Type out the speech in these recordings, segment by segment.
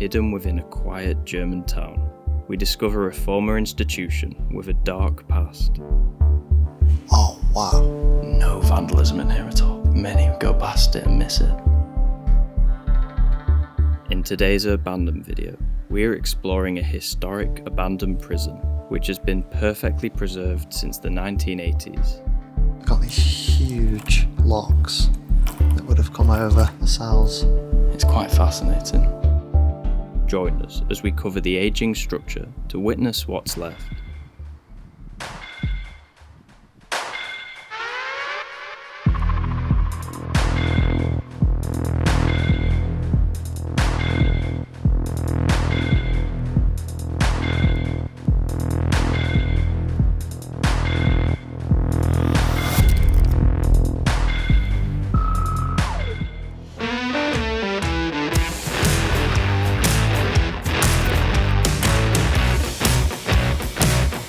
hidden within a quiet German town, we discover a former institution with a dark past. Oh wow. No vandalism in here at all. Many go past it and miss it. In today's Urbandoned video, we're exploring a historic abandoned prison which has been perfectly preserved since the 1980s. We've got these huge locks that would have come over the cells. It's quite fascinating. Join us as we cover the ageing structure to witness what's left.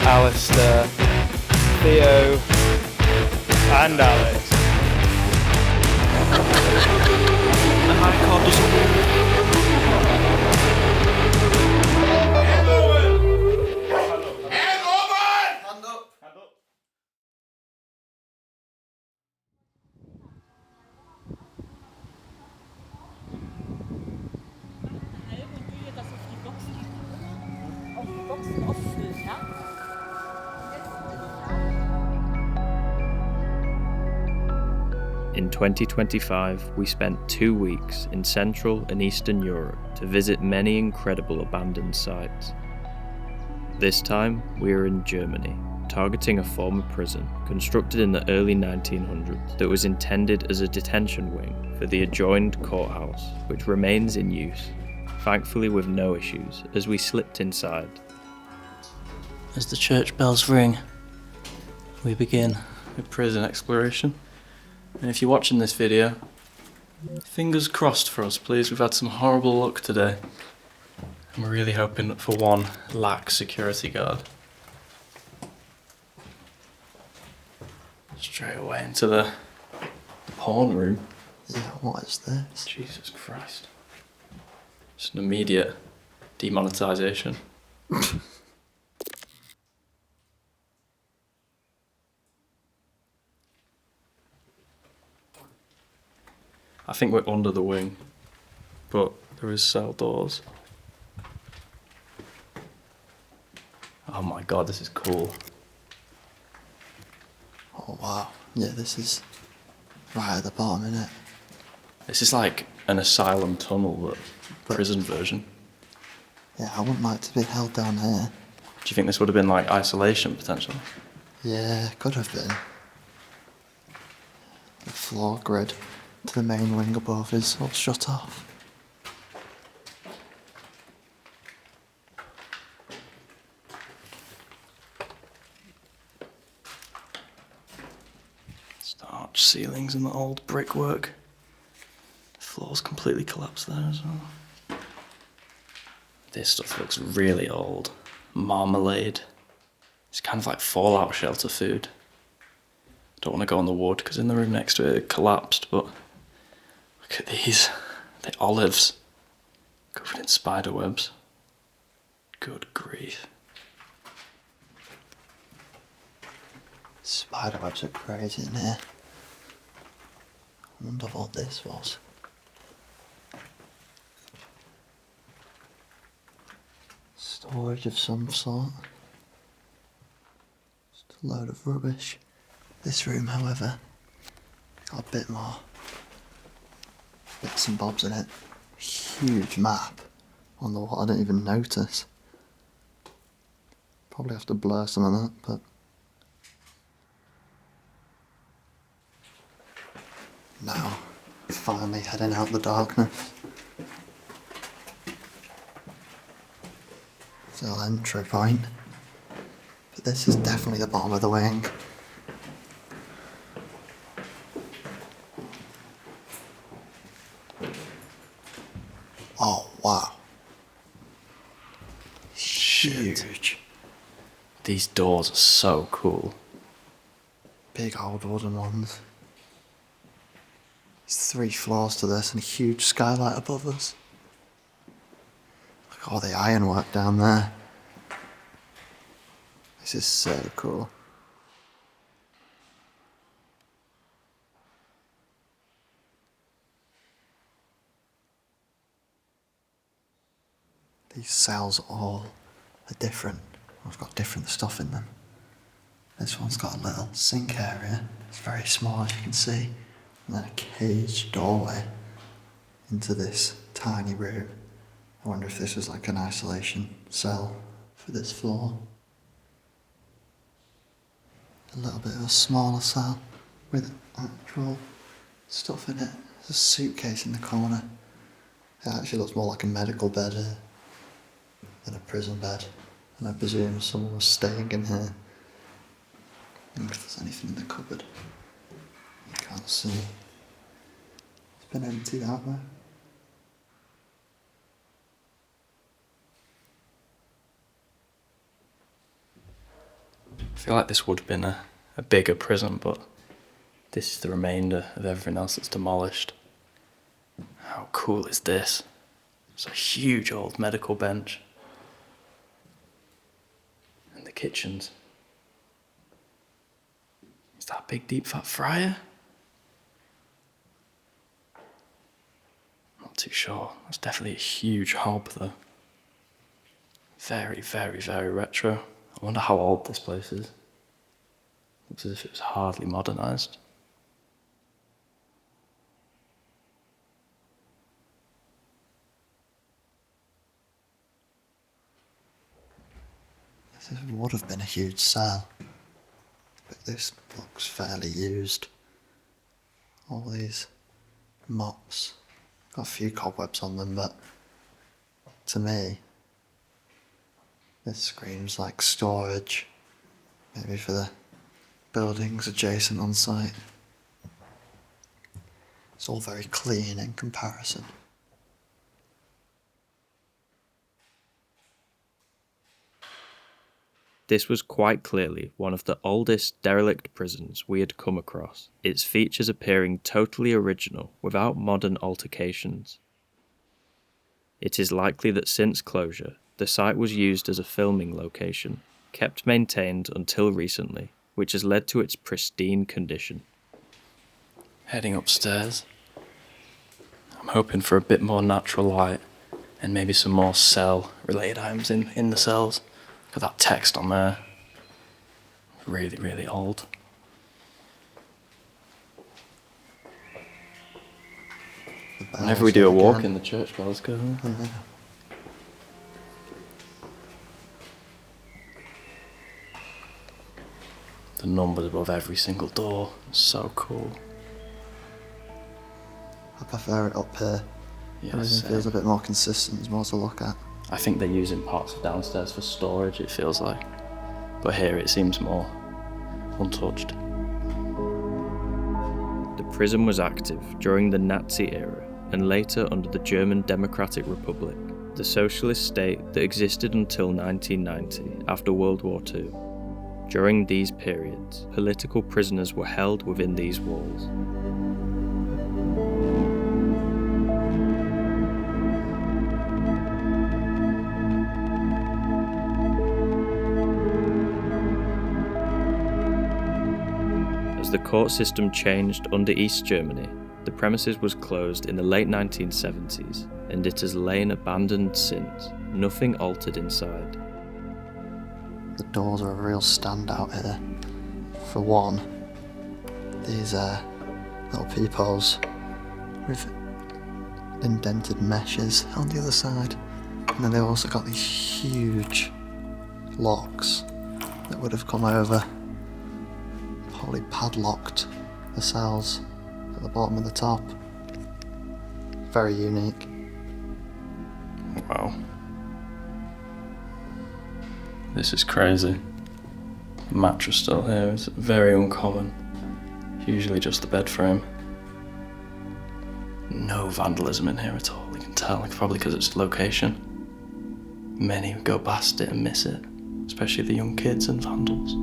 Alistair, Theo, and Alex. The high court doesn't In 2025, we spent 2 weeks in Central and Eastern Europe to visit many incredible abandoned sites. This time, we are in Germany, targeting a former prison constructed in the early 1900s that was intended as a detention wing for the adjoined courthouse, which remains in use, thankfully with no issues as we slipped inside. As the church bells ring, we begin with prison exploration. And if you're watching this video, fingers crossed for us please, we've had some horrible luck today. And we're really hoping that for one lax security guard. Straight away into the porn room. Yeah, what is this? Jesus Christ. Just an immediate demonetisation. I think we're under the wing, but there is cell doors. Oh my god, this is cool. Oh wow. Yeah, this is right at the bottom, isn't it? This is like an asylum tunnel, but prison version. Yeah, I wouldn't like to be held down here. Do you think this would have been like isolation potentially? Yeah, could have been. The floor grid to the main wing above is all shut off. Arch ceilings and the old brickwork. The floor's completely collapsed there as well. This stuff looks really old. Marmalade. It's kind of like fallout shelter food. Don't want to go on the wood because in the room next to it collapsed, but look at these. The olives covered in spider webs. Good grief. Spider webs are crazy in here. I wonder what this was. Storage of some sort. Just a load of rubbish. This room, however, got a bit more bits and bobs in it. Huge map on the wall, I didn't even notice. Probably have to blur some of that, but now, finally heading out the darkness. Still entry point. But this is definitely the bottom of the wing. Oh wow. Huge. These doors are so cool. Big old wooden ones. There's 3 floors to this and a huge skylight above us. All the ironwork down there. This is so cool. These cells all are different. I've got different stuff in them. This one's got a little sink area. It's very small, as you can see. And then a caged doorway into this tiny room. I wonder if this was like an isolation cell for this floor. A little bit of a smaller cell with actual stuff in it. There's a suitcase in the corner. It actually looks more like a medical bed here than a prison bed. And I presume someone was staying in here. I wonder if there's anything in the cupboard. You can't see. It's been emptied out there. I feel like this would have been a bigger prison, but this is the remainder of everything else that's demolished. How cool is this? It's a huge old medical bench. And the kitchens. Is that a big deep fat fryer? Not too sure. That's definitely a huge hob though. Very, very, very retro. I wonder how old this place is. Looks as if it was hardly modernised. This would have been a huge cell, but this looks fairly used. All these mops, got a few cobwebs on them, but to me, this screams like storage, maybe for the buildings adjacent on site. It's all very clean in comparison. This was quite clearly one of the oldest derelict prisons we had come across, its features appearing totally original without modern altercations. It is likely that since closure, the site was used as a filming location, kept maintained until recently, which has led to its pristine condition. Heading upstairs. I'm hoping for a bit more natural light and maybe some more cell-related items in the cells. Look at that text on there. Really, really old. Whenever we do a walk in the church bells go. Yeah. The numbers above every single door. So cool. I prefer it up here. Yeah, Everything feels a bit more consistent, there's more to look at. I think they're using parts of downstairs for storage, it feels like. But here it seems more untouched. The prison was active during the Nazi era and later under the German Democratic Republic, the socialist state that existed until 1990 after World War II. During these periods, political prisoners were held within these walls. The court system changed under East Germany. The premises was closed in the late 1970s, and it has lain abandoned since, nothing altered inside. The doors are a real standout here. For one, these little peepholes with indented meshes on the other side, and then they've also got these huge locks that would have come over. Probably padlocked the cells at the bottom and the top. Very unique. Wow. This is crazy. The mattress still here is very uncommon. Usually just the bed frame. No vandalism in here at all, you can tell, probably because it's location. Many go past it and miss it, especially the young kids and vandals.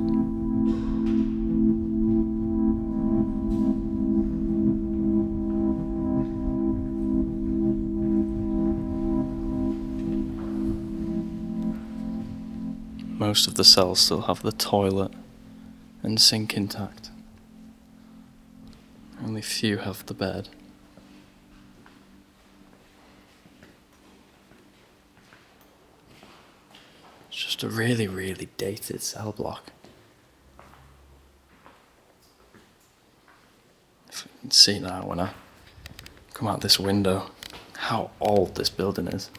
most of the cells still have the toilet and sink intact. Only few have the bed. It's just a really, really dated cell block. If you can see now when I come out this window how old this building is.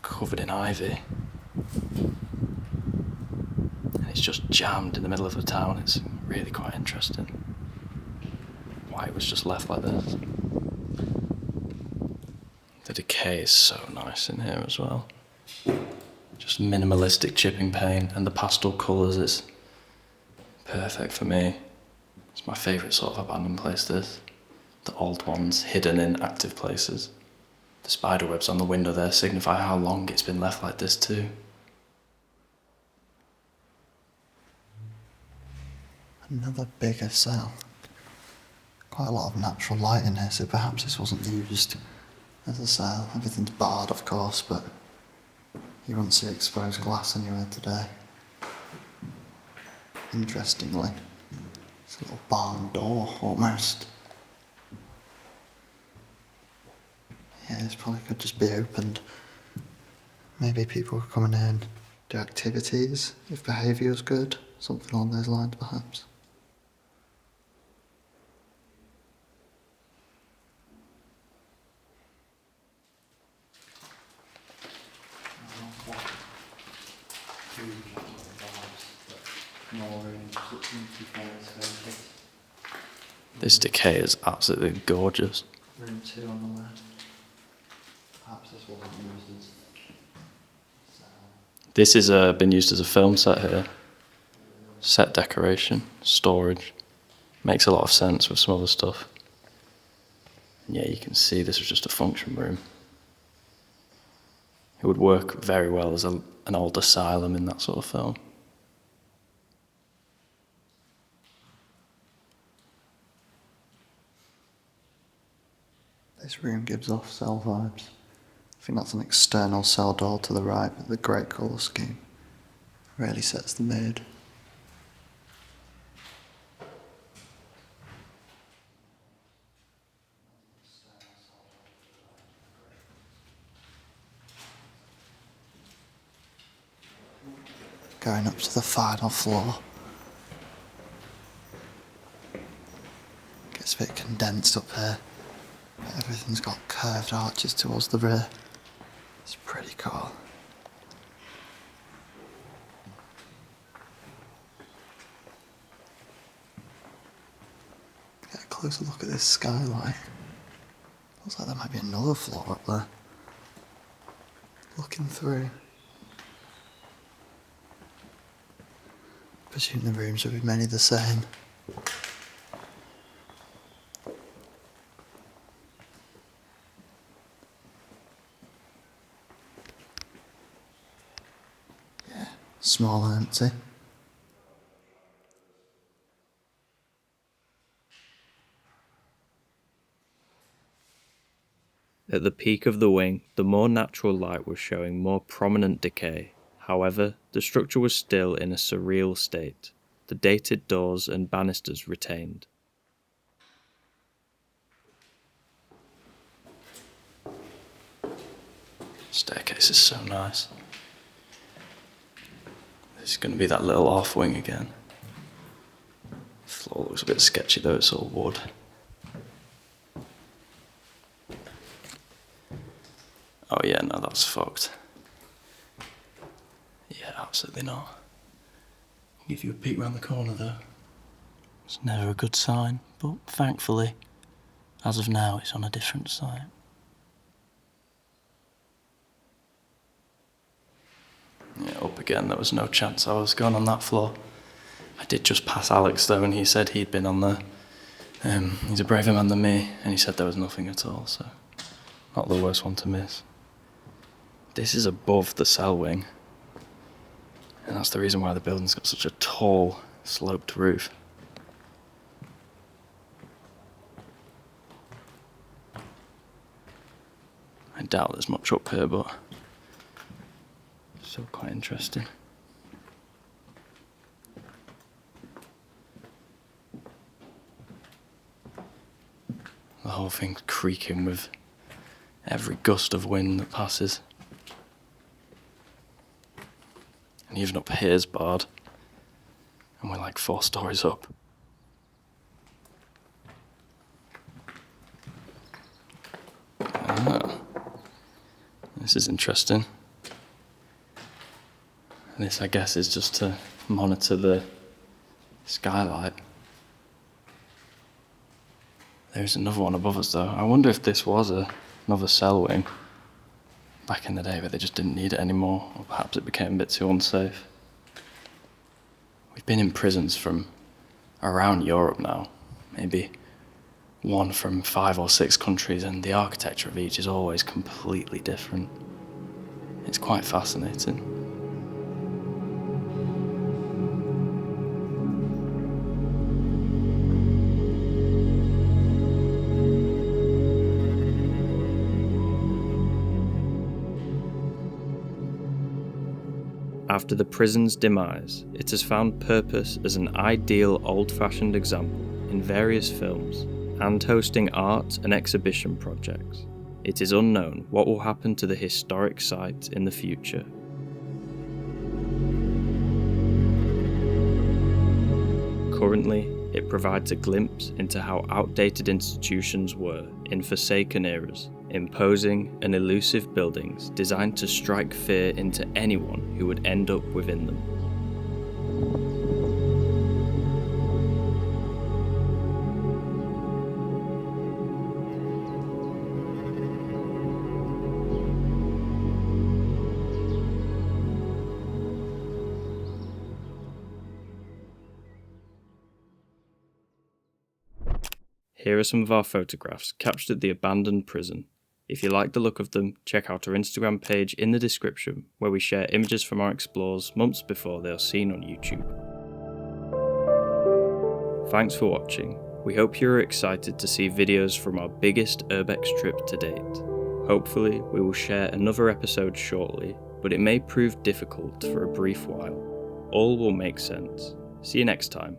Covered in ivy. And it's just jammed in the middle of the town. It's really quite interesting why it was just left like this. The decay is so nice in here as well. Just minimalistic chipping paint, and the pastel colours is perfect for me. It's my favourite sort of abandoned place, this. The old ones hidden in active places. The spider webs on the window there signify how long it's been left like this too. Another bigger cell. Quite a lot of natural light in here, so perhaps this wasn't used as a cell. Everything's barred, of course, but you won't see exposed glass anywhere today. Interestingly, it's a little barn door almost. Yeah, this probably could just be opened. Maybe people could come in here and do activities if behaviour is good, something along those lines perhaps. This decay is absolutely gorgeous. Room 2 on the left. Perhaps this wasn't used as cell. This has been used as a film set here. Set decoration, storage. Makes a lot of sense with some other stuff. And yeah, you can see this was just a function room. It would work very well as an old asylum in that sort of film. This room gives off cell vibes. I think that's an external cell door to the right, but the great colour scheme really sets the mood. Going up to the final floor. Gets a bit condensed up here. Everything's got curved arches towards the rear. It's pretty cool. Get a closer look at this skylight. Looks like there might be another floor up there. Looking through. Presume the rooms would be many the same. Small and empty. At the peak of the wing, the more natural light was showing more prominent decay. However, the structure was still in a surreal state. The dated doors and banisters retained. Staircase is so nice. This is going to be that little off wing again. Floor looks a bit sketchy though, it's all wood. Oh yeah, no, that's fucked. Yeah, absolutely not. Give you a peek round the corner though. It's never a good sign, but thankfully, as of now, it's on a different site. Yeah, up again, there was no chance I was going on that floor. I did just pass Alex though, and he said he'd been on there. He's a braver man than me, and he said there was nothing at all, so not the worst one to miss. This is above the cell wing, and that's the reason why the building's got such a tall, sloped roof. I doubt there's much up here, but Still quite interesting. The whole thing's creaking with every gust of wind that passes. And even up here's barred. And we're like 4 stories up. Ah, this is interesting. This, I guess, is just to monitor the skylight. There's another one above us, though. I wonder if this was another cell wing back in the day, but they just didn't need it anymore, or perhaps it became a bit too unsafe. We've been in prisons from around Europe now, maybe one from 5 or 6 countries, and the architecture of each is always completely different. It's quite fascinating. After the prison's demise, it has found purpose as an ideal old-fashioned example in various films and hosting art and exhibition projects. It is unknown what will happen to the historic site in the future. Currently, it provides a glimpse into how outdated institutions were in forsaken eras, imposing and elusive buildings designed to strike fear into anyone who would end up within them. Here are some of our photographs captured at the abandoned prison. If you like the look of them, check out our Instagram page in the description, where we share images from our explores months before they are seen on YouTube. Thanks for watching. We hope you are excited to see videos from our biggest urbex trip to date. Hopefully, we will share another episode shortly, but it may prove difficult for a brief while. All will make sense. See you next time.